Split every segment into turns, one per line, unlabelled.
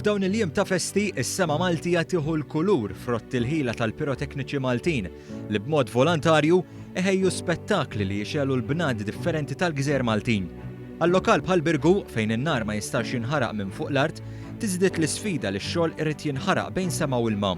f'dawn il-jiem ta' festi, is-sema Maltija tieħu l-kulur frott il-ħila tal-pirotekniċi Maltin li b'mod volontarju iħejju spettakli li jixelu l-bnadi differenti tal-Gżejjer Maltin. Għal-lokal bħal Birgu fejn in-nar ma jistax jinħaraq minn fuq l-art, tiżdiet l-isfida li x-xogħol irid jinħaraq bejn sema u ilma.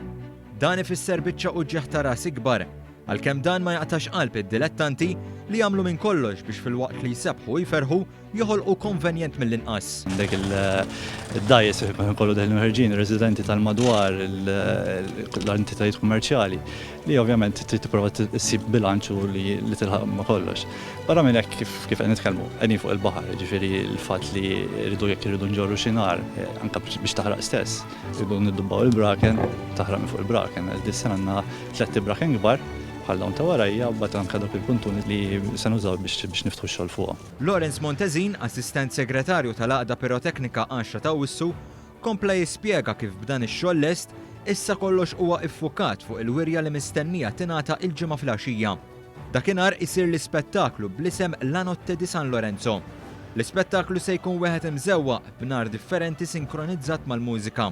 Dan ifisser biċċa uġġeħ ta' rasi kbar, għalkemm dan ma jaqtax qalb id-dilettanti li jagħmlu minn kollox biex fil-waqt li jsebħu jferħu joħolqu konvenjent mill-inqas.
Dak il-dajjes ikun kollu daħil ħarġin, residenti tal-madwar, l-entitajiet kummerċjali, li ovvjament trid tipprova issib bilanċu li tilħaq ma' kollox. Barra minn hekk kif qed nitkellmu qegħdin fuq il-baħar, ġifieri l-fatt li jekk iridu nġorru xi nar anke biex taħraq stess. Irridu niddubbaw il-braken, taħraq minn fuq il-braken. Dis-sena għandna 3 braken kbar bħal dawn ta' warajja u bagħad anke dawk il-puntuni li se nużaw biex niftħu x-xogħol fuqhom.
Lawrence Montezin, assistent segretarju tal-Għaqda Piroteknika 10 ta' Awwissu, kompla jispjega kif b'dan ix-xogħol lest issa kollox huwa iffukat fuq il-wirja li mistennija tingħata il-ġimgħa fl-għaxija. Dakinhar isir l-ispettaklu bl-isem La Notte di San Lorenzo. L-ispettaklu se jkun wieħed imżewwaq b'nar differenti sinkronizzat mal-mużika.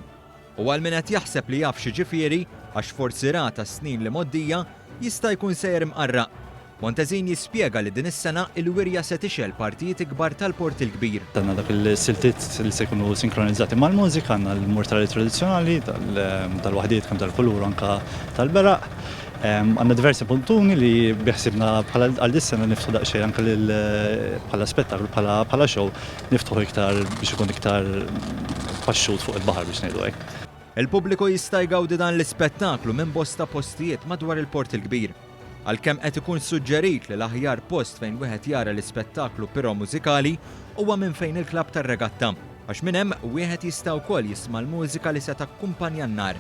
U għal min qed jaħseb li jaf xi ġifieri għax forsi rata snin li moddija jista' jkun sejjer imqarraq. Montezin jispjega li din is-sena il-wirja se tixel partijiet ikbar tal-Port il-Kbir.
Għandna dak il-siltiet li se jkunu sinkronizzati mal-mużika, għandna l-murtali tradizzjonali tal-waħdiet kemm tal-kulur anke tal-beraq. Għandna diversi puntuni li biħsibna għal dis-sena niftħu daqsxejn anke bħala spettaklu bħala show niftħu iktar biex ikun iktar paxxut fuq il-baħar biex ngħidu hekk.
Il-pubbliku jista' jgawdi dan l-ispettaklu minn bosta postijiet madwar il-Port il-Kbir. Għalkemm qed ikun suġġerit li l-aħjar post fejn wieħed jara l-ispettaklu piro mużikali huwa minn fejn il-klabb tar-regatta, għax minn hemm wieħed jista' wkoll jisma' l-mużika li se takkumpanja n-nar.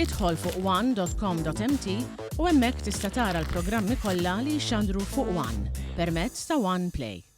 Idħol fuq one.com.mt u hemmhekk tista' tara l-programmi kollha li jxandru fuq One permezz ta' One Play.